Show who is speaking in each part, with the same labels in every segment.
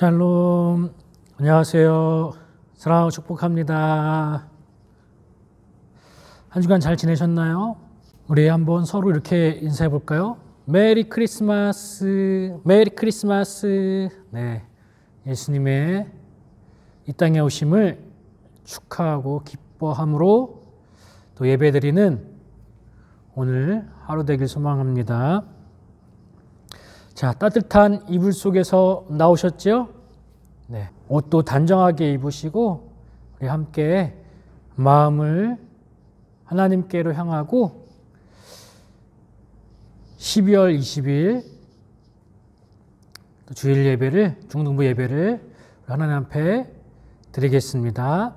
Speaker 1: 샬롬, 안녕하세요. 사랑하고 축복합니다. 한 주간 잘 지내셨나요? 우리 한번 서로 이렇게 인사해 볼까요? 메리 크리스마스, 메리 크리스마스. 네, 예수님의 이 땅에 오심을 축하하고 기뻐함으로 또 예배드리는 오늘 하루 되길 소망합니다. 자, 따뜻한 이불 속에서 나오셨죠? 네, 옷도 단정하게 입으시고 우리 함께 마음을 하나님께로 향하고 12월 20일 주일 예배를, 중등부 예배를 하나님 앞에 드리겠습니다.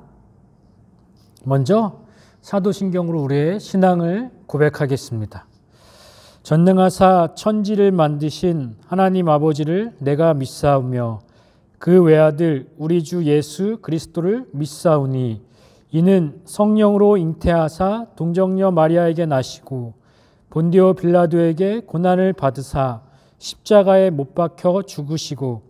Speaker 1: 먼저 사도신경으로 우리의 신앙을 고백하겠습니다. 전능하사 천지를 만드신 하나님 아버지를 내가 믿사오며 그 외아들 우리 주 예수 그리스도를 믿사오니 이는 성령으로 잉태하사 동정녀 마리아에게 나시고 본디오 빌라도에게 고난을 받으사 십자가에 못 박혀 죽으시고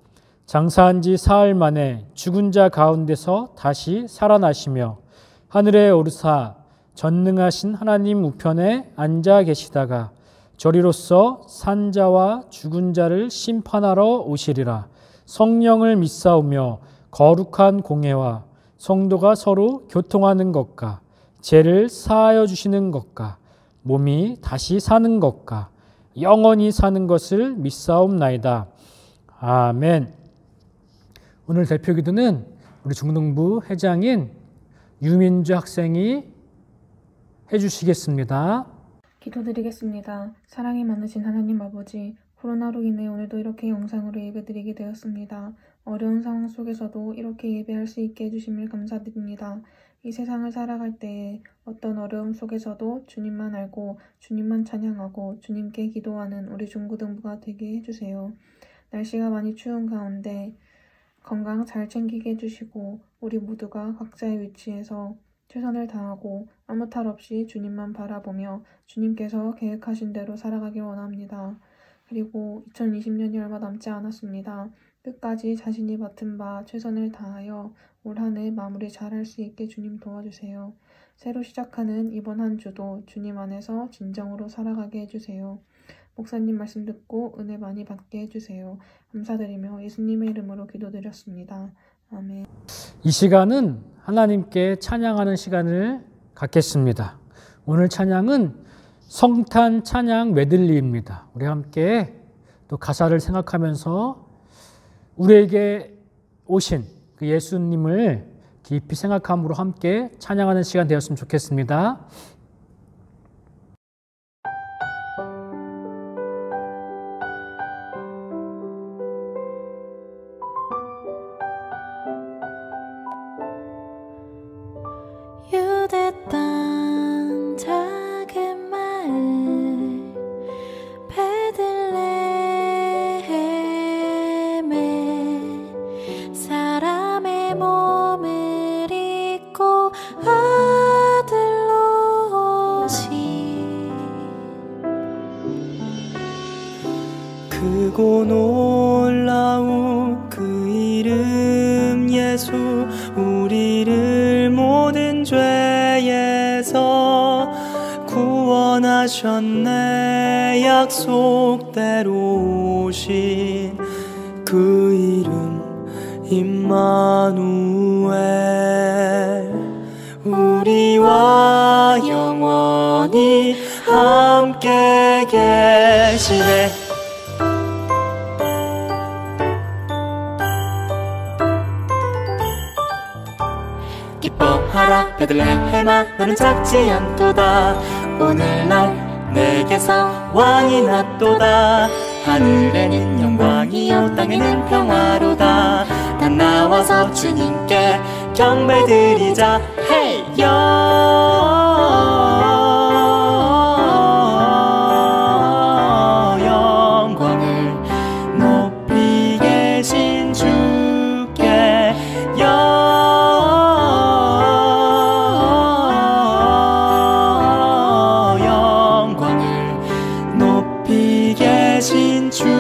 Speaker 1: 장사한 지 사흘 만에 죽은 자 가운데서 다시 살아나시며 하늘에 오르사 전능하신 하나님 우편에 앉아 계시다가 저리로서 산자와 죽은 자를 심판하러 오시리라. 성령을 믿사오며 거룩한 공회와 성도가 서로 교통하는 것과 죄를 사하여 주시는 것과 몸이 다시 사는 것과 영원히 사는 것을 믿사옵나이다. 아멘. 오늘 대표 기도는 우리 중등부 회장인 유민주 학생이 해주시겠습니다.
Speaker 2: 기도드리겠습니다. 사랑이 많으신 하나님 아버지, 코로나로 인해 오늘도 이렇게 영상으로 예배드리게 되었습니다. 어려운 상황 속에서도 이렇게 예배할 수 있게 해주심을 감사드립니다. 이 세상을 살아갈 때에 어떤 어려움 속에서도 주님만 알고 주님만 찬양하고 주님께 기도하는 우리 중고등부가 되게 해주세요. 날씨가 많이 추운 가운데 건강 잘 챙기게 해주시고 우리 모두가 각자의 위치에서 최선을 다하고 아무 탈 없이 주님만 바라보며 주님께서 계획하신 대로 살아가길 원합니다. 그리고 2020년이 얼마 남지 않았습니다. 끝까지 자신이 맡은 바 최선을 다하여 올 한 해 마무리 잘할 수 있게 주님 도와주세요. 새로 시작하는 이번 한 주도 주님 안에서 진정으로 살아가게 해주세요. 목사님 말씀 듣고 은혜 많이 받게 해주세요. 감사드리며 예수님의 이름으로 기도드렸습니다. 아멘.
Speaker 1: 이 시간은 하나님께 찬양하는 시간을 갖겠습니다. 오늘 찬양은 성탄 찬양 메들리입니다. 우리 함께 또 가사를 생각하면서 우리에게 오신 그 예수님을 깊이 생각함으로 함께 찬양하는 시간 되었으면 좋겠습니다.
Speaker 3: 유대 땅 작은 마을 베들레헴에 사람의 몸을 입고 아들로 오신
Speaker 4: 크고 놀라운 그 이름 예수 우리를 모든 죄에서 구원하셨네. 약속대로 오신 그 이름 임마누엘 우리와 영원히 함께 계시네.
Speaker 3: 기뻐하라 베들레헴아 너는 작지 않도다. 오늘날 내게서 왕이 났도다. 하늘에는 영광이요 땅에는 평화로다. 다 나와서 주님께 경배드리자. 헤이 영광을 높이 계신 주께 영광을 높이 계신 주님께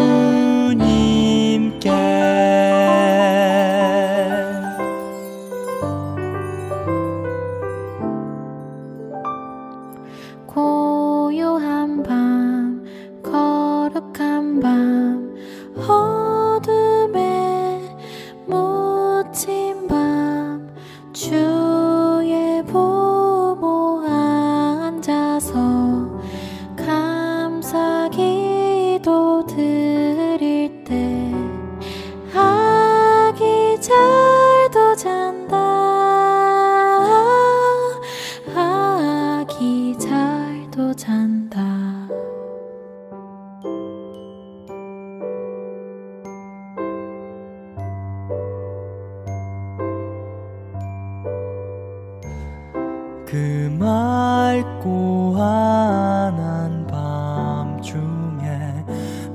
Speaker 4: 그 맑고 환한 밤중에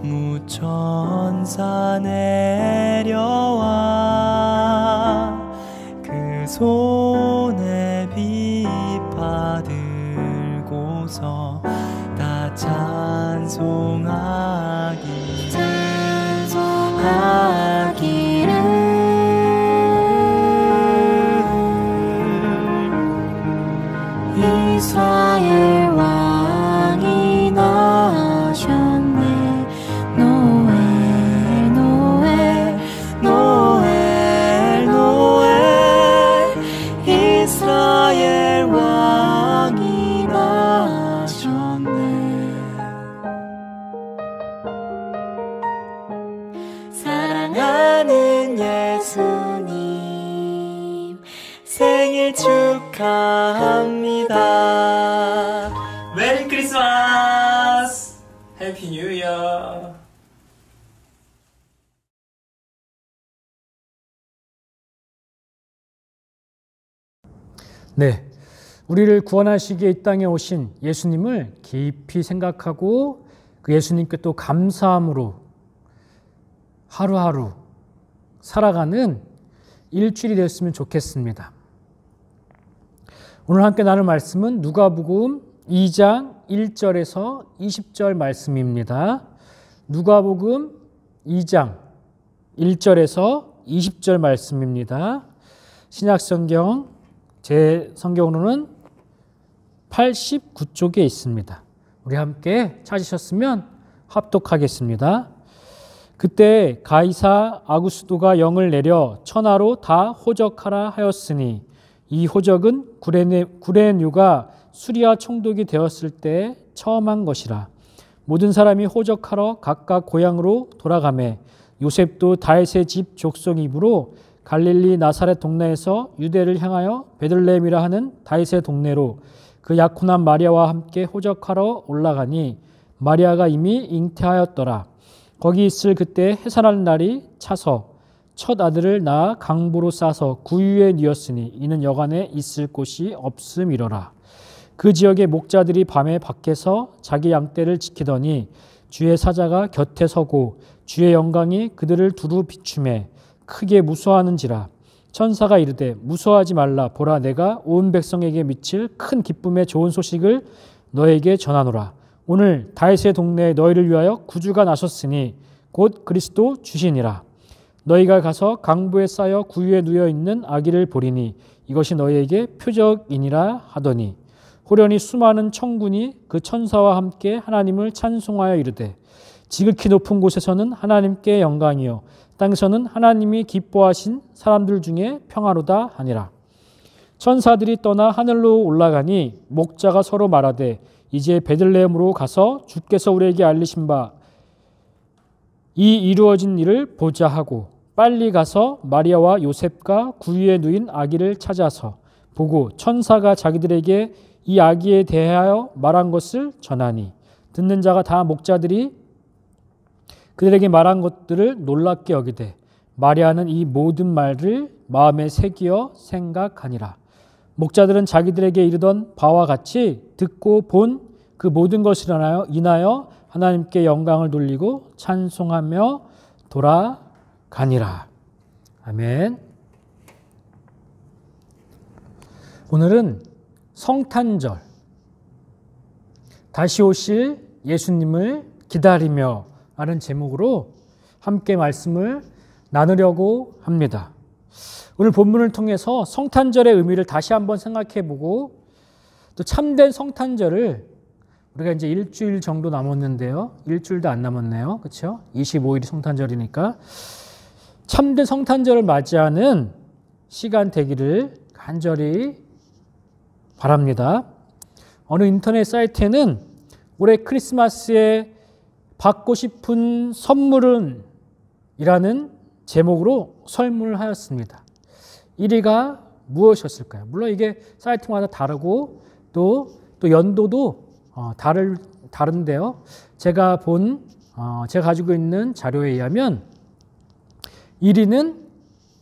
Speaker 4: 무천사 내려와 그 손에 비파 들고서 다 찬송하기를
Speaker 3: 이스라엘 왕이 나셨네. 노엘 노엘 노엘 노엘 이스라엘 왕이 나셨네. 사랑하는 예수님 생일 축하합니다. 메리 크리스마스! 해피 뉴 이어!
Speaker 1: 네, 우리를 구원하시기에 이 땅에 오신 예수님을 깊이 생각하고 그 예수님께 또 감사함으로 하루하루 살아가는 일주일이 되었으면 좋겠습니다. 오늘 함께 나눌 말씀은 누가복음 2장 1절에서 20절 말씀입니다. 누가복음 2장 1절에서 20절 말씀입니다. 신약성경 제 성경으로는 89쪽에 있습니다. 우리 함께 찾으셨으면 합독하겠습니다. 그때 가이사 아구스도가 영을 내려 천하로 다 호적하라 하였으니 이 호적은 구레뉴가 수리아 총독이 되었을 때 처음 한 것이라. 모든 사람이 호적하러 각각 고향으로 돌아가매 요셉도 다윗의 집 족속 입으로 갈릴리 나사렛 동네에서 유대를 향하여 베들레헴이라 하는 다윗의 동네로 그 약혼한 마리아와 함께 호적하러 올라가니 마리아가 이미 잉태하였더라. 거기 있을 그때 해산하는 날이 차서 첫 아들을 낳아 강보로 싸서 구유에 뉘었으니 이는 여간에 있을 곳이 없음이로라. 그 지역의 목자들이 밤에 밖에서 자기 양떼를 지키더니 주의 사자가 곁에 서고 주의 영광이 그들을 두루 비추매 크게 무서워하는지라. 천사가 이르되 무서워하지 말라. 보라, 내가 온 백성에게 미칠 큰 기쁨의 좋은 소식을 너에게 전하노라. 오늘 다윗의 동네에 너희를 위하여 구주가 나섰으니 곧 그리스도 주시니라. 너희가 가서 강보에 쌓여 구유에 누워 있는 아기를 보리니 이것이 너희에게 표적이니라 하더니 호련히 수많은 천군이 그 천사와 함께 하나님을 찬송하여 이르되 지극히 높은 곳에서는 하나님께 영광이요 땅에서는 하나님이 기뻐하신 사람들 중에 평화로다 하니라. 천사들이 떠나 하늘로 올라가니 목자가 서로 말하되 이제 베들레헴으로 가서 주께서 우리에게 알리신 바 이 이루어진 일을 보자 하고 빨리 가서 마리아와 요셉과 구유에 누인 아기를 찾아서 보고 천사가 자기들에게 이 아기에 대하여 말한 것을 전하니 듣는 자가 다 목자들이 그들에게 말한 것들을 놀랍게 여기되 마리아는 이 모든 말을 마음에 새기어 생각하니라. 목자들은 자기들에게 이르던 바와 같이 듣고 본 그 모든 것을 인하여 하나님께 영광을 돌리고 찬송하며 돌아가니라. 아멘. 오늘은 성탄절, 다시 오실 예수님을 기다리며 라는 제목으로 함께 말씀을 나누려고 합니다. 오늘 본문을 통해서 성탄절의 의미를 다시 한번 생각해보고 또 참된 성탄절을 우리가 이제 일주일 정도 남았는데요. 일주일도 안 남았네요. 그렇죠? 25일이 성탄절이니까 참된 성탄절을 맞이하는 시간 되기를 간절히 바랍니다. 어느 인터넷 사이트에는 올해 크리스마스에 받고 싶은 선물은 이라는 제목으로 설문을 하였습니다. 1위가 무엇이었을까요? 물론 이게 사이트마다 다르고 또 연도도 다른데요. 제가 가지고 있는 자료에 의하면 1위는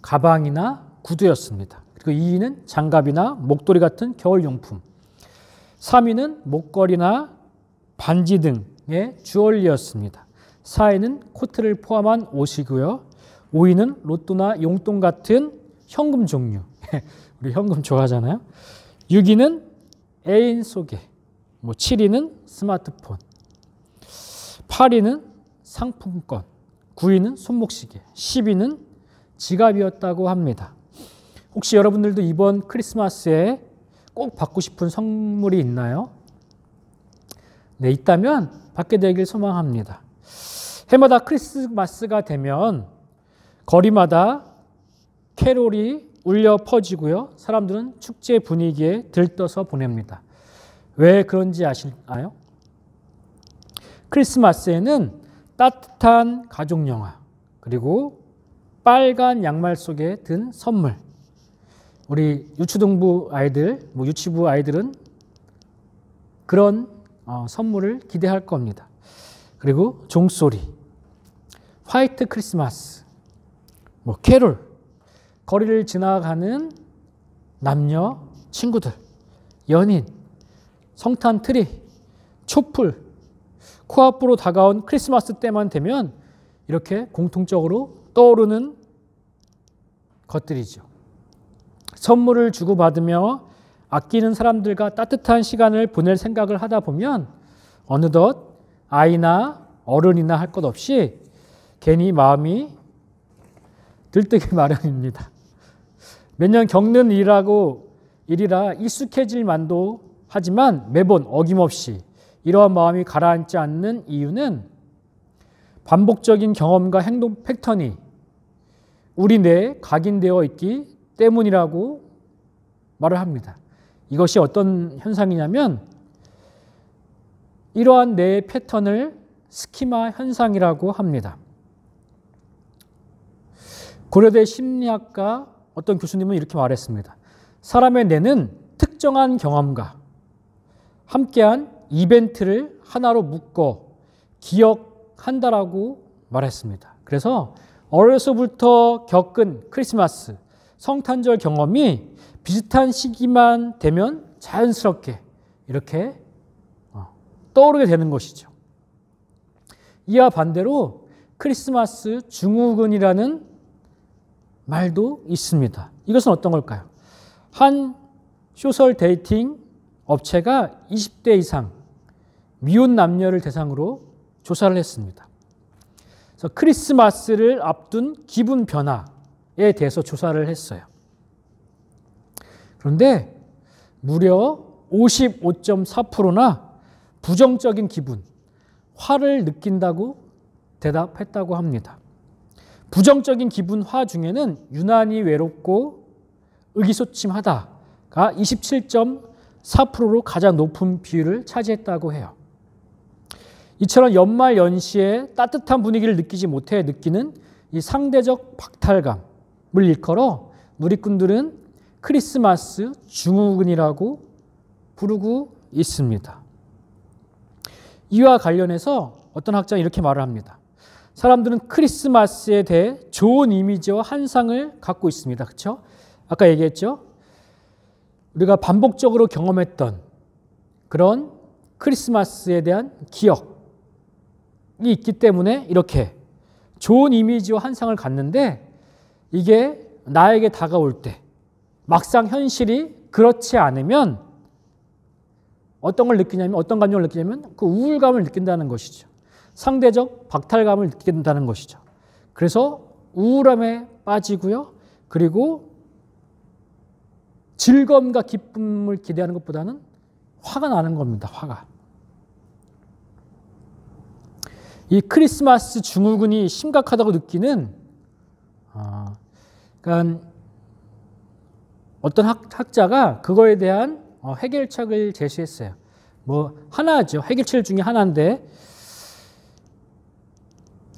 Speaker 1: 가방이나 구두였습니다. 그리고 2위는 장갑이나 목도리 같은 겨울용품, 3위는 목걸이나 반지 등의 주얼리였습니다. 4위는 코트를 포함한 옷이고요. 5위는 로또나 용돈 같은 현금 종류. 우리 현금 좋아하잖아요. 6위는 애인 소개, 7위는 스마트폰, 8위는 상품권, 9위는 손목시계, 10위는 지갑이었다고 합니다. 혹시 여러분들도 이번 크리스마스에 꼭 받고 싶은 선물이 있나요? 네, 있다면 받게 되길 소망합니다. 해마다 크리스마스가 되면 거리마다 캐롤이 울려 퍼지고요. 사람들은 축제 분위기에 들떠서 보냅니다. 왜 그런지 아시나요? 크리스마스에는 따뜻한 가족 영화, 그리고 빨간 양말 속에 든 선물. 우리 유치동부 아이들, 유치부 아이들은 그런 선물을 기대할 겁니다. 그리고 종소리, 화이트 크리스마스, 캐롤, 거리를 지나가는 남녀, 친구들, 연인, 성탄 트리, 촛불, 코앞으로 다가온 크리스마스 때만 되면 이렇게 공통적으로 떠오르는 것들이죠. 선물을 주고받으며 아끼는 사람들과 따뜻한 시간을 보낼 생각을 하다 보면 어느덧 아이나 어른이나 할 것 없이 괜히 마음이 들뜨기 마련입니다. 몇 년 겪는 일이라 익숙해질 만도 하지만 매번 어김없이 이러한 마음이 가라앉지 않는 이유는 반복적인 경험과 행동 패턴이 우리 뇌에 각인되어 있기 때문이라고 말을 합니다. 이것이 어떤 현상이냐면 이러한 뇌의 패턴을 스키마 현상이라고 합니다. 고려대 심리학과 어떤 교수님은 이렇게 말했습니다. 사람의 뇌는 특정한 경험과 함께한 이벤트를 하나로 묶어 기억한다라고 말했습니다. 그래서 어려서부터 겪은 크리스마스, 성탄절 경험이 비슷한 시기만 되면 자연스럽게 이렇게 떠오르게 되는 것이죠. 이와 반대로 크리스마스 증후군이라는 말도 있습니다. 이것은 어떤 걸까요? 한 소셜 데이팅 업체가 20대 이상 미혼 남녀를 대상으로 조사를 했습니다. 그래서 크리스마스를 앞둔 기분 변화에 대해서 조사를 했어요. 그런데 무려 55.4%나 부정적인 기분, 화를 느낀다고 대답했다고 합니다. 부정적인 기분, 화 중에는 유난히 외롭고 의기소침하다가 27.4%로 가장 높은 비율을 차지했다고 해요. 이처럼 연말 연시에 따뜻한 분위기를 느끼지 못해 느끼는 이 상대적 박탈감을 일컬어 누리꾼들은 크리스마스 증후군이라고 부르고 있습니다. 이와 관련해서 어떤 학자는 이렇게 말을 합니다. 사람들은 크리스마스에 대해 좋은 이미지와 환상을 갖고 있습니다. 그렇죠? 아까 얘기했죠? 우리가 반복적으로 경험했던 그런 크리스마스에 대한 기억이 있기 때문에 이렇게 좋은 이미지와 환상을 갖는데 이게 나에게 다가올 때 막상 현실이 그렇지 않으면 어떤 감정을 느끼냐면 그 우울감을 느낀다는 것이죠. 상대적 박탈감을 느낀다는 것이죠. 그래서 우울함에 빠지고요. 그리고 즐거움과 기쁨을 기대하는 것보다는 화가 나는 겁니다. 화가. 이 크리스마스 증후군이 심각하다고 느끼는 그러니까 어떤 학자가 그거에 대한 해결책을 제시했어요. 하나죠. 해결책 중에 하나인데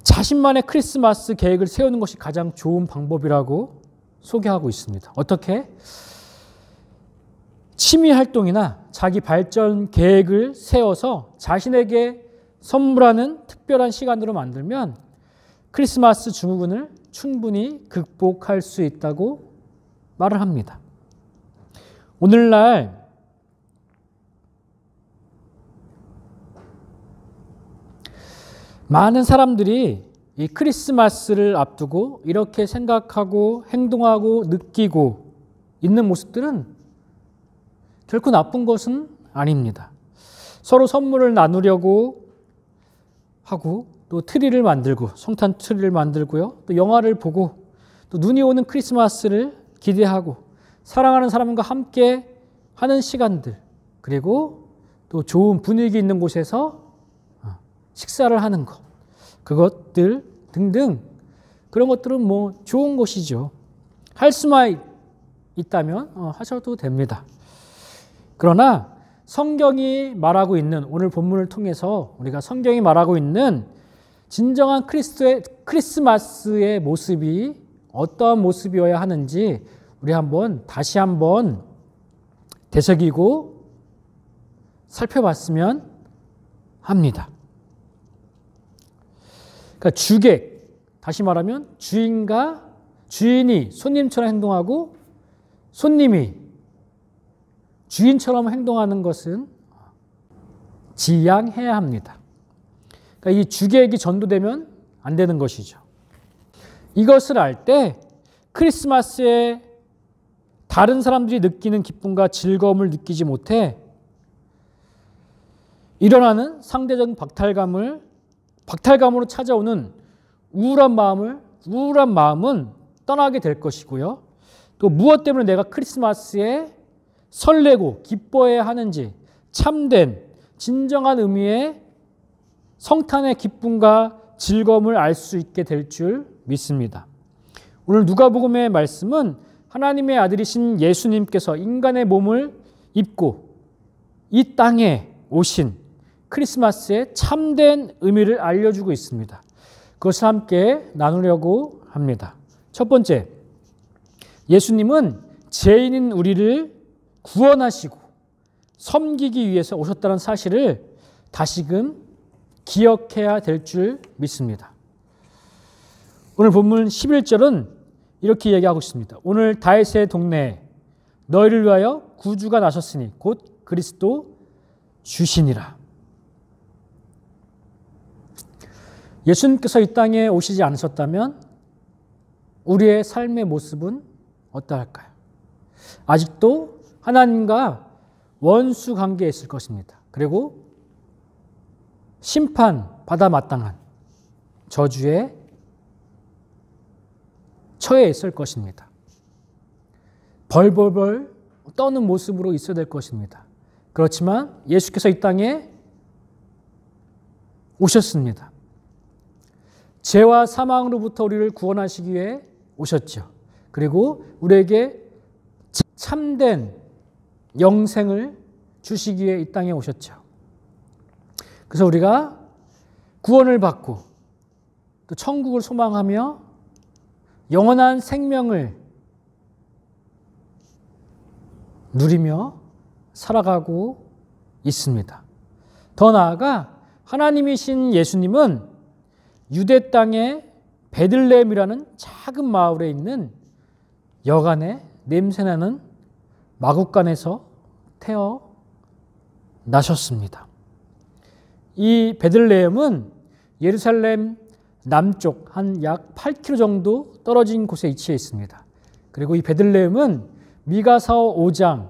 Speaker 1: 자신만의 크리스마스 계획을 세우는 것이 가장 좋은 방법이라고 소개하고 있습니다. 어떻게? 취미 활동이나 자기 발전 계획을 세워서 자신에게 선물하는 특별한 시간으로 만들면 크리스마스 증후군을 충분히 극복할 수 있다고 말을 합니다. 오늘날 많은 사람들이 이 크리스마스를 앞두고 이렇게 생각하고 행동하고 느끼고 있는 모습들은 결코 나쁜 것은 아닙니다. 서로 선물을 나누려고 하고 또 트리를 만들고 성탄 트리를 만들고요. 또 영화를 보고 또 눈이 오는 크리스마스를 기대하고 사랑하는 사람과 함께 하는 시간들, 그리고 또 좋은 분위기 있는 곳에서 식사를 하는 것, 그것들 등등 그런 것들은 뭐 좋은 것이죠. 할 수만 있다면 하셔도 됩니다. 그러나 성경이 말하고 있는, 오늘 본문을 통해서 우리가 성경이 말하고 있는 진정한 크리스마스의 모습이 어떠한 모습이어야 하는지 우리 다시 한번 되새기고 살펴봤으면 합니다. 그러니까 주객, 다시 말하면 주인이 손님처럼 행동하고 손님이 주인처럼 행동하는 것은 지양해야 합니다. 그러니까 이 주객이 전도되면 안 되는 것이죠. 이것을 알 때 크리스마스에 다른 사람들이 느끼는 기쁨과 즐거움을 느끼지 못해 일어나는 상대적인 박탈감으로 찾아오는 우울한 마음은 떠나게 될 것이고요. 또 무엇 때문에 내가 크리스마스에 설레고 기뻐해야 하는지 참된 진정한 의미의 성탄의 기쁨과 즐거움을 알 수 있게 될 줄 믿습니다. 오늘 누가복음의 말씀은 하나님의 아들이신 예수님께서 인간의 몸을 입고 이 땅에 오신 크리스마스의 참된 의미를 알려주고 있습니다. 그것을 함께 나누려고 합니다. 첫 번째, 예수님은 죄인인 우리를 구원하시고 섬기기 위해서 오셨다는 사실을 다시금 기억해야 될 줄 믿습니다. 오늘 본문 11절은 이렇게 얘기하고 있습니다. 오늘 다윗의 동네에 너희를 위하여 구주가 나셨으니 곧 그리스도 주시니라. 예수님께서 이 땅에 오시지 않으셨다면 우리의 삶의 모습은 어떠할까요? 아직도 하나님과 원수 관계에 있을 것입니다. 그리고 심판받아 마땅한 저주에 처해 있을 것입니다. 벌벌벌 떠는 모습으로 있어야 될 것입니다. 그렇지만 예수께서 이 땅에 오셨습니다. 죄와 사망으로부터 우리를 구원하시기 위해 오셨죠. 그리고 우리에게 참된 영생을 주시기 위해 이 땅에 오셨죠. 그래서 우리가 구원을 받고 또 천국을 소망하며 영원한 생명을 누리며 살아가고 있습니다. 더 나아가 하나님이신 예수님은 유대 땅의 베들레헴이라는 작은 마을에 있는 여간의 냄새나는 마구간에서 태어나셨습니다. 이 베들레헴은 예루살렘 남쪽 한 약 8km 정도 떨어진 곳에 위치해 있습니다. 그리고 이 베들레헴은 미가서 5장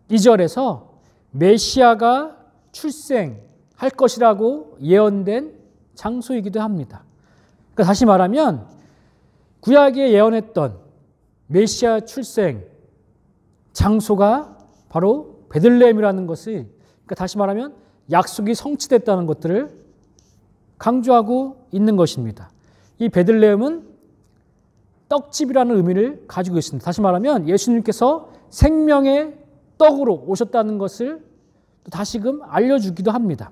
Speaker 1: 2절에서 메시아가 출생할 것이라고 예언된 장소이기도 합니다. 그러니까 다시 말하면 구약에 예언했던 메시아 출생 장소가 바로 베들레헴이라는 것을, 그러니까 다시 말하면 약속이 성취됐다는 것들을 강조하고 있는 것입니다. 이 베들레헴은 떡집이라는 의미를 가지고 있습니다. 다시 말하면 예수님께서 생명의 떡으로 오셨다는 것을 다시금 알려주기도 합니다.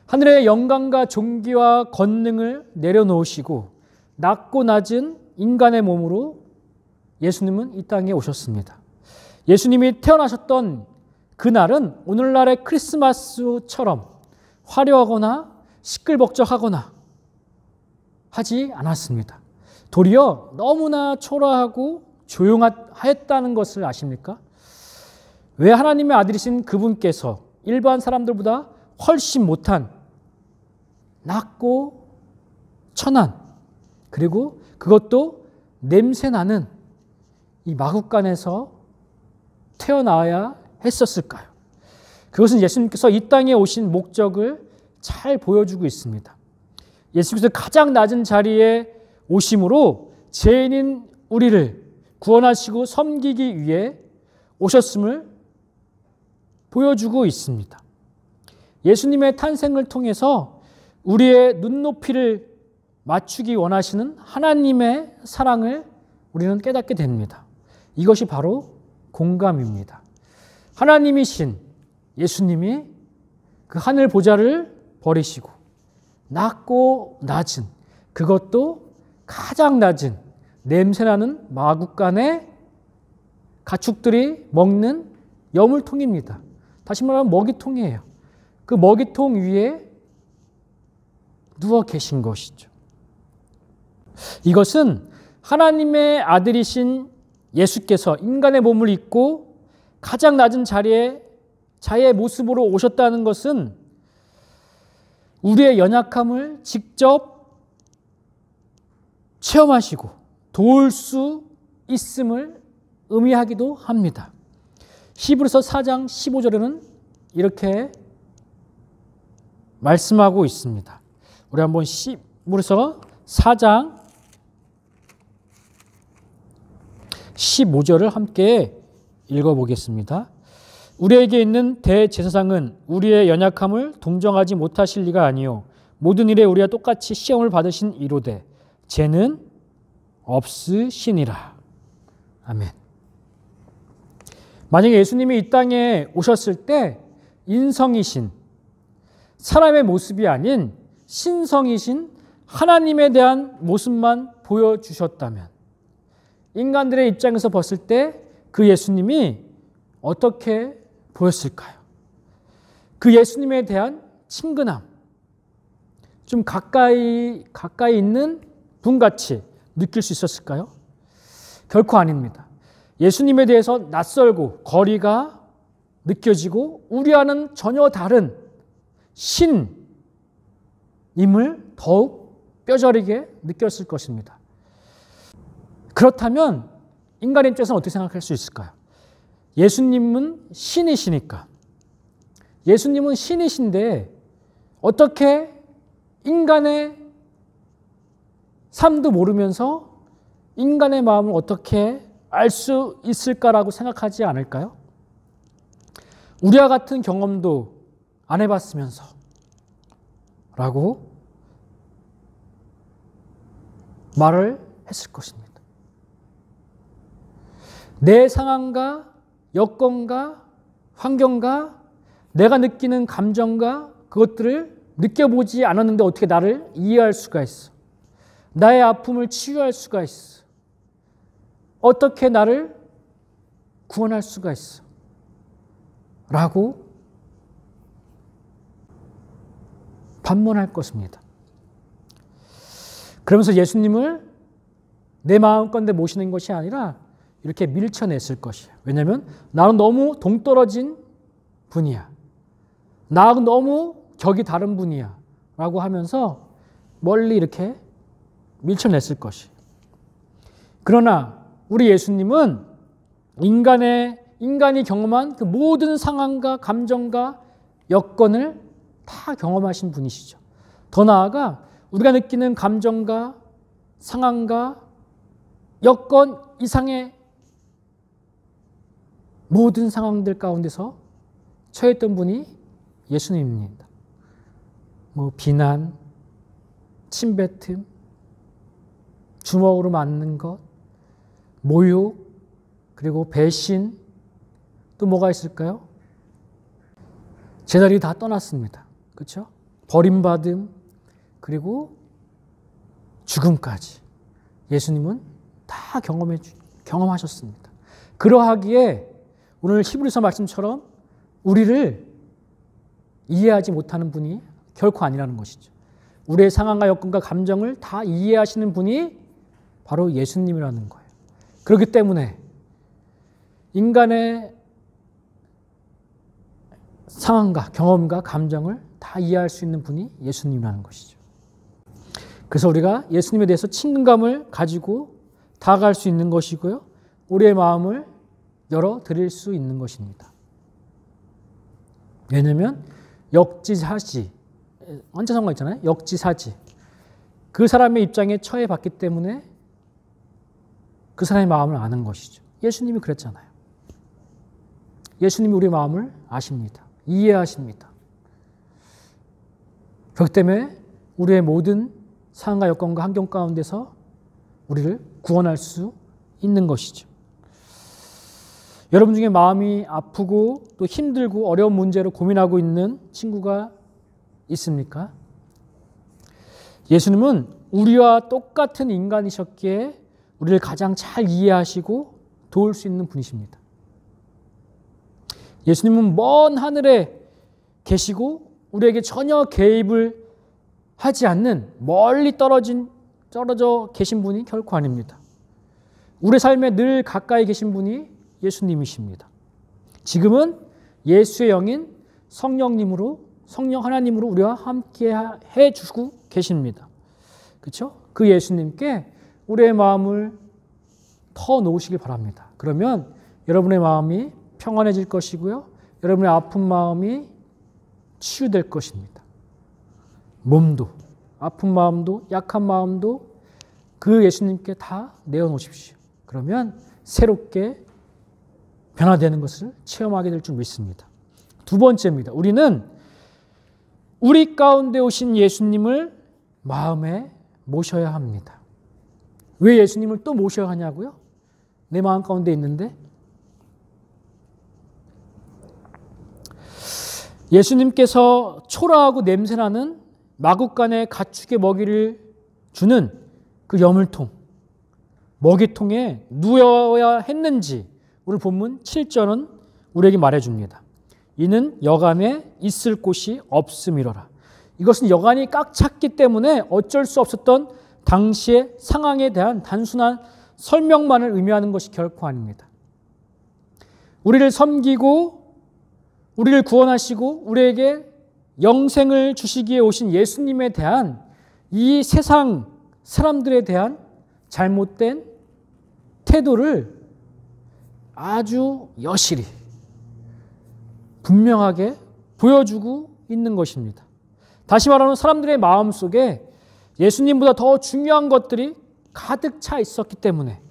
Speaker 1: 하늘의 영광과 존귀와 권능을 내려놓으시고 낮고 낮은 인간의 몸으로 예수님은 이 땅에 오셨습니다. 예수님이 태어나셨던 그날은 오늘날의 크리스마스처럼 화려하거나 시끌벅적하거나 하지 않았습니다. 도리어 너무나 초라하고 조용하였다는 것을 아십니까? 왜 하나님의 아들이신 그분께서 일반 사람들보다 훨씬 못한, 낮고 천한, 그리고 그것도 냄새나는 이 마구간에서 태어나야 했었을까요? 그것은 예수님께서 이 땅에 오신 목적을 잘 보여주고 있습니다. 예수께서 가장 낮은 자리에 오심으로 죄인인 우리를 구원하시고 섬기기 위해 오셨음을 보여주고 있습니다. 예수님의 탄생을 통해서 우리의 눈높이를 맞추기 원하시는 하나님의 사랑을 우리는 깨닫게 됩니다. 이것이 바로 공감입니다. 하나님이신 예수님이 그 하늘 보좌를 버리시고 낮고 낮은, 그것도 가장 낮은 냄새나는 마구간에 가축들이 먹는 여물통입니다. 다시 말하면 먹이통이에요. 그 먹이통 위에 누워 계신 것이죠. 이것은 하나님의 아들이신 예수께서 인간의 몸을 입고 가장 낮은 자리에 자의 모습으로 오셨다는 것은 우리의 연약함을 직접 체험하시고 도울 수 있음을 의미하기도 합니다. 히브리서 4장 15절에는 이렇게 말씀하고 있습니다. 우리 한번 히브리서 4장 15절을 함께 읽어보겠습니다. 우리에게 있는 대제사장은 우리의 연약함을 동정하지 못하실 리가 아니요 모든 일에 우리와 똑같이 시험을 받으신 이로되 죄는 없으시니라. 아멘. 만약에 예수님이 이 땅에 오셨을 때 인성이신 사람의 모습이 아닌 신성이신 하나님에 대한 모습만 보여주셨다면 인간들의 입장에서 봤을 때 그 예수님이 어떻게 보였을까요? 그 예수님에 대한 친근함, 좀 가까이 있는 분같이 느낄 수 있었을까요? 결코 아닙니다. 예수님에 대해서 낯설고 거리가 느껴지고 우리와는 전혀 다른 신임을 더욱 뼈저리게 느꼈을 것입니다. 그렇다면 인간의 입장에서는 어떻게 생각할 수 있을까요? 예수님은 신이시니까, 예수님은 신이신데 어떻게 인간의 삶도 모르면서 인간의 마음을 어떻게 알 수 있을까라고 생각하지 않을까요? 우리와 같은 경험도 안 해봤으면서 라고 말을 했을 것입니다. 내 상황과 여건과 환경과 내가 느끼는 감정과 그것들을 느껴보지 않았는데 어떻게 나를 이해할 수가 있어? 나의 아픔을 치유할 수가 있어? 어떻게 나를 구원할 수가 있어? 라고 반문할 것입니다. 그러면서 예수님을 내 마음건대 모시는 것이 아니라 이렇게 밀쳐냈을 것이에요. 왜냐하면 나는 너무 동떨어진 분이야. 나하고 너무 격이 다른 분이야. 라고 하면서 멀리 이렇게 밀쳐냈을 것이에요. 그러나 우리 예수님은 인간이 경험한 그 모든 상황과 감정과 여건을 다 경험하신 분이시죠. 더 나아가 우리가 느끼는 감정과 상황과 여건 이상의 모든 상황들 가운데서 처했던 분이 예수님입니다. 비난, 침뱉음, 주먹으로 맞는 것, 모욕, 그리고 배신, 또 뭐가 있을까요? 제자들이 다 떠났습니다. 그렇죠? 버림받음, 그리고 죽음까지 예수님은 다 경험하셨습니다. 그러하기에 오늘 히브리서 말씀처럼 우리를 이해하지 못하는 분이 결코 아니라는 것이죠. 우리의 상황과 여건과 감정을 다 이해하시는 분이 바로 예수님이라는 거예요. 그렇기 때문에 인간의 상황과 경험과 감정을 다 이해할 수 있는 분이 예수님이라는 것이죠. 그래서 우리가 예수님에 대해서 친근감을 가지고 다가갈 수 있는 것이고요. 우리의 마음을 열어드릴 수 있는 것입니다. 왜냐하면 역지사지, 원자성어 있잖아요. 역지사지. 그 사람의 입장에 처해봤기 때문에 그 사람의 마음을 아는 것이죠. 예수님이 그랬잖아요. 예수님이 우리 마음을 아십니다. 이해하십니다. 그렇기 때문에 우리의 모든 상황과 여건과 환경 가운데서 우리를 구원할 수 있는 것이죠. 여러분 중에 마음이 아프고 또 힘들고 어려운 문제로 고민하고 있는 친구가 있습니까? 예수님은 우리와 똑같은 인간이셨기에 우리를 가장 잘 이해하시고 도울 수 있는 분이십니다. 예수님은 먼 하늘에 계시고 우리에게 전혀 개입을 하지 않는 멀리 떨어져 계신 분이 결코 아닙니다. 우리 삶에 늘 가까이 계신 분이 예수님이십니다. 지금은 예수의 영인 성령 하나님으로 우리와 함께 해주고 계십니다. 그렇죠? 그 예수님께 우리의 마음을 터 놓으시길 바랍니다. 그러면 여러분의 마음이 평안해질 것이고요. 여러분의 아픈 마음이 치유될 것입니다. 몸도, 아픈 마음도, 약한 마음도 그 예수님께 다 내어놓으십시오. 그러면 새롭게 변화되는 것을 체험하게 될 줄 믿습니다. 두 번째입니다. 우리는 우리 가운데 오신 예수님을 마음에 모셔야 합니다. 왜 예수님을 또 모셔야 하냐고요? 내 마음 가운데 있는데 예수님께서 초라하고 냄새나는 마구간의 가축의 먹이를 주는 그 여물통, 먹이통에 누워야 했는지 오늘 본문 7절은 우리에게 말해줍니다. 이는 여간에 있을 곳이 없음이로라. 이것은 여간이 꽉 찼기 때문에 어쩔 수 없었던 당시의 상황에 대한 단순한 설명만을 의미하는 것이 결코 아닙니다. 우리를 섬기고 우리를 구원하시고 우리에게 영생을 주시기에 오신 예수님에 대한 이 세상 사람들에 대한 잘못된 태도를 아주 여실히 분명하게 보여주고 있는 것입니다. 다시 말하면 사람들의 마음속에 예수님보다 더 중요한 것들이 가득 차 있었기 때문에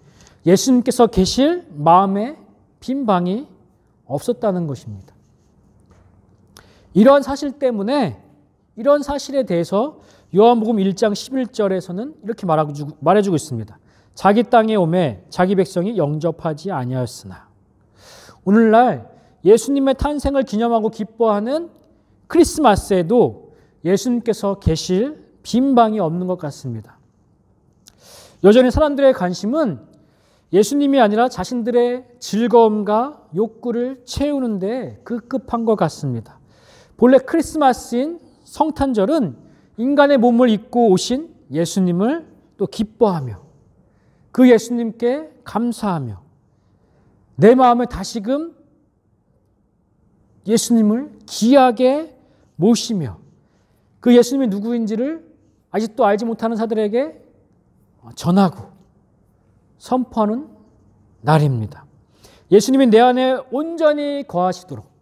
Speaker 1: 예수님께서 계실 마음에 빈 방이 없었다는 것입니다. 이러한 사실 때문에 이런 사실에 대해서 요한복음 1장 11절에서는 이렇게 말해주고 있습니다. 자기 땅에 오매 자기 백성이 영접하지 아니하였으나. 오늘날 예수님의 탄생을 기념하고 기뻐하는 크리스마스에도 예수님께서 계실 빈 방이 없는 것 같습니다. 여전히 사람들의 관심은 예수님이 아니라 자신들의 즐거움과 욕구를 채우는 데 급급한 것 같습니다. 본래 크리스마스인 성탄절은 인간의 몸을 입고 오신 예수님을 또 기뻐하며 그 예수님께 감사하며 내 마음에 다시금 예수님을 귀하게 모시며 그 예수님이 누구인지를 아직도 알지 못하는 자들에게 전하고 선포하는 날입니다. 예수님이 내 안에 온전히 거하시도록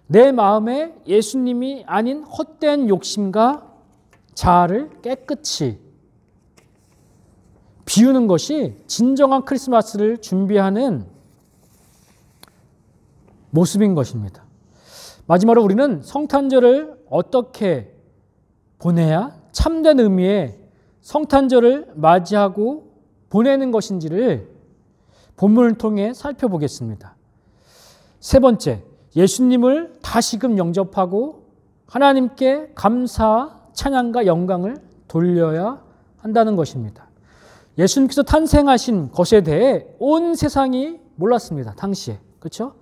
Speaker 1: 내 마음에 예수님이 아닌 헛된 욕심과 자아를 깨끗이 비우는 것이 진정한 크리스마스를 준비하는 모습인 것입니다. 마지막으로 우리는 성탄절을 어떻게 보내야 참된 의미의 성탄절을 맞이하고 보내는 것인지를 본문을 통해 살펴보겠습니다. 세 번째, 예수님을 다시금 영접하고 하나님께 감사, 찬양과 영광을 돌려야 한다는 것입니다. 예수님께서 탄생하신 것에 대해 온 세상이 몰랐습니다. 당시에. 그렇죠?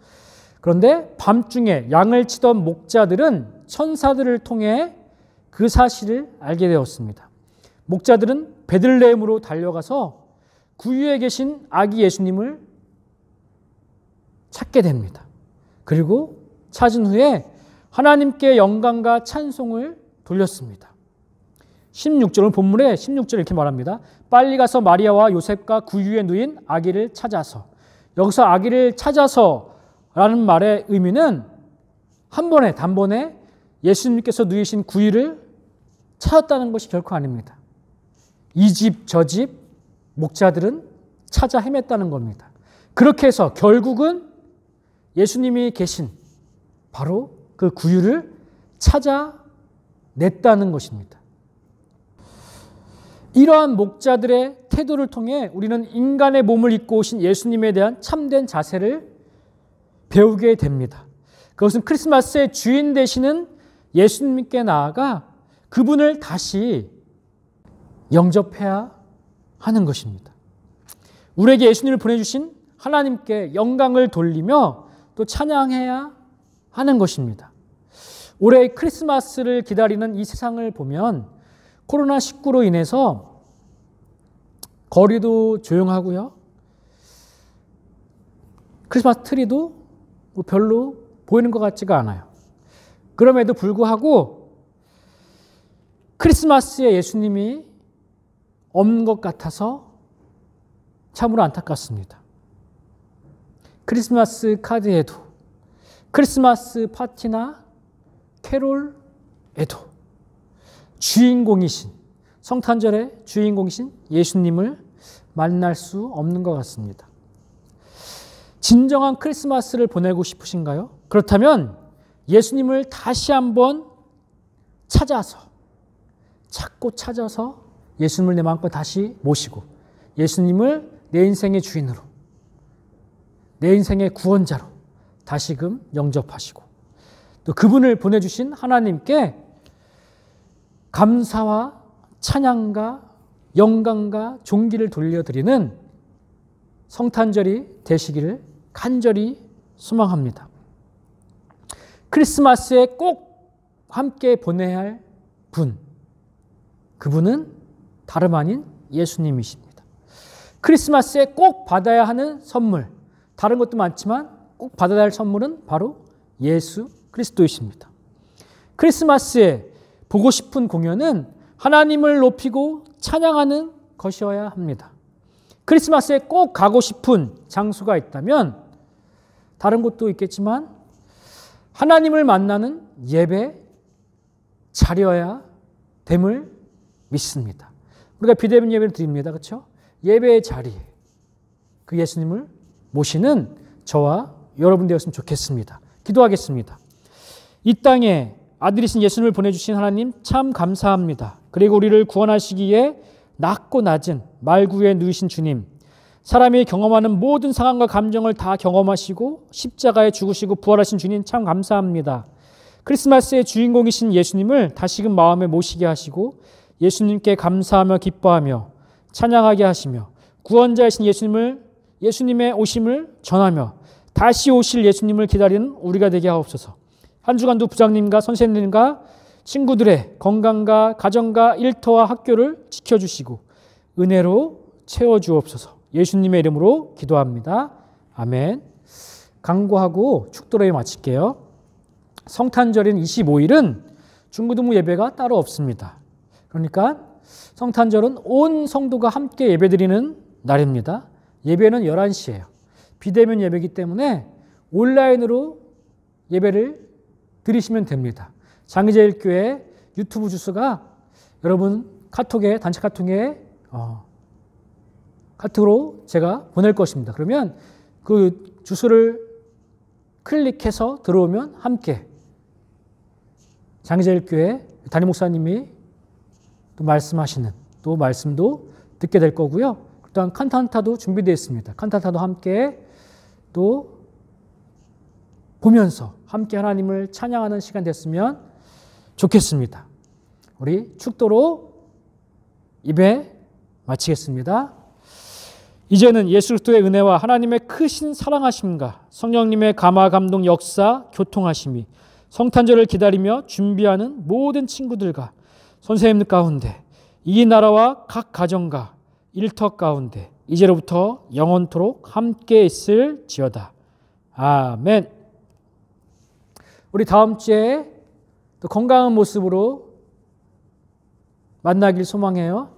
Speaker 1: 그런데 밤중에 양을 치던 목자들은 천사들을 통해 그 사실을 알게 되었습니다. 목자들은 베들레헴으로 달려가서 구유에 계신 아기 예수님을 찾게 됩니다. 그리고 찾은 후에 하나님께 영광과 찬송을 돌렸습니다. 16절, 본문에 16절 이렇게 말합니다. 빨리 가서 마리아와 요셉과 구유에 누인 아기를 찾아서. 여기서 아기를 찾아서라는 말의 의미는 한 번에 단번에 예수님께서 누이신 구유를 찾았다는 것이 결코 아닙니다. 이 집 저 집 목자들은 찾아 헤맸다는 겁니다. 그렇게 해서 결국은 예수님이 계신 바로 그 구유를 찾아냈다는 것입니다. 이러한 목자들의 태도를 통해 우리는 인간의 몸을 입고 오신 예수님에 대한 참된 자세를 배우게 됩니다. 그것은 크리스마스의 주인 되시는 예수님께 나아가 그분을 다시 영접해야 하는 것입니다. 우리에게 예수님을 보내주신 하나님께 영광을 돌리며 또 찬양해야 하는 것입니다. 올해 크리스마스를 기다리는 이 세상을 보면 코로나19로 인해서 거리도 조용하고요. 크리스마스 트리도 별로 보이는 것 같지가 않아요. 그럼에도 불구하고 크리스마스에 예수님이 없는 것 같아서 참으로 안타깝습니다. 크리스마스 카드에도, 크리스마스 파티나 캐롤에도 주인공이신, 성탄절의 주인공이신 예수님을 만날 수 없는 것 같습니다. 진정한 크리스마스를 보내고 싶으신가요? 그렇다면 예수님을 다시 한번 찾아서 예수님을 내 마음껏 다시 모시고 예수님을 내 인생의 주인으로, 내 인생의 구원자로 다시금 영접하시고 또 그분을 보내주신 하나님께 감사와 찬양과 영광과 존귀를 돌려드리는 성탄절이 되시기를 간절히 소망합니다. 크리스마스에 꼭 함께 보내야 할 분, 그분은 다름 아닌 예수님이십니다. 크리스마스에 꼭 받아야 하는 선물, 다른 것도 많지만 꼭 받아야 할 선물은 바로 예수 그리스도이십니다. 크리스마스에 보고 싶은 공연은 하나님을 높이고 찬양하는 것이어야 합니다. 크리스마스에 꼭 가고 싶은 장소가 있다면 다른 곳도 있겠지만 하나님을 만나는 예배 자리여야 됨을 믿습니다. 우리가 비대면 예배를 드립니다. 그렇죠? 예배의 자리에 그 예수님을 모시는 저와 여러분 되었으면 좋겠습니다. 기도하겠습니다. 이 땅에 아들이신 예수님을 보내주신 하나님 참 감사합니다. 그리고 우리를 구원하시기에 낮고 낮은 말구에 누이신 주님, 사람이 경험하는 모든 상황과 감정을 다 경험하시고 십자가에 죽으시고 부활하신 주님 참 감사합니다. 크리스마스의 주인공이신 예수님을 다시금 마음에 모시게 하시고 예수님께 감사하며 기뻐하며 찬양하게 하시며 구원자이신 예수님의 오심을 전하며 다시 오실 예수님을 기다리는 우리가 되게 하옵소서. 한 주간도 부장님과 선생님과 친구들의 건강과 가정과 일터와 학교를 지켜주시고 은혜로 채워주옵소서. 예수님의 이름으로 기도합니다. 아멘. 강구하고 축도를 마칠게요. 성탄절인 25일은 중고등부 예배가 따로 없습니다. 그러니까 성탄절은 온 성도가 함께 예배드리는 날입니다. 예배는 11시예요. 비대면 예배이기 때문에 온라인으로 예배를 드리시면 됩니다. 장의제일교회 유튜브 주소가 여러분 카톡에, 단체 카톡에 카톡으로 제가 보낼 것입니다. 그러면 그 주소를 클릭해서 들어오면 함께 장의제일교회 담임 목사님이 또 말씀하시는 또 말씀도 듣게 될 거고요. 또한 칸타타도 준비되어 있습니다. 칸타타도 함께 또 보면서 함께 하나님을 찬양하는 시간 됐으면 좋겠습니다. 우리 축도로 예배 마치겠습니다. 이제는 예수 그리스도의 은혜와 하나님의 크신 사랑하심과 성령님의 감화 감동 역사 교통하심이 성탄절을 기다리며 준비하는 모든 친구들과 선생님들 가운데 이 나라와 각 가정과 일터 가운데 이제로부터 영원토록 함께 있을지어다. 아멘. 우리 다음 주에 또 건강한 모습으로 만나길 소망해요.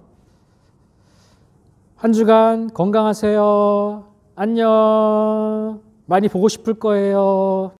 Speaker 1: 한 주간 건강하세요. 안녕. 많이 보고 싶을 거예요.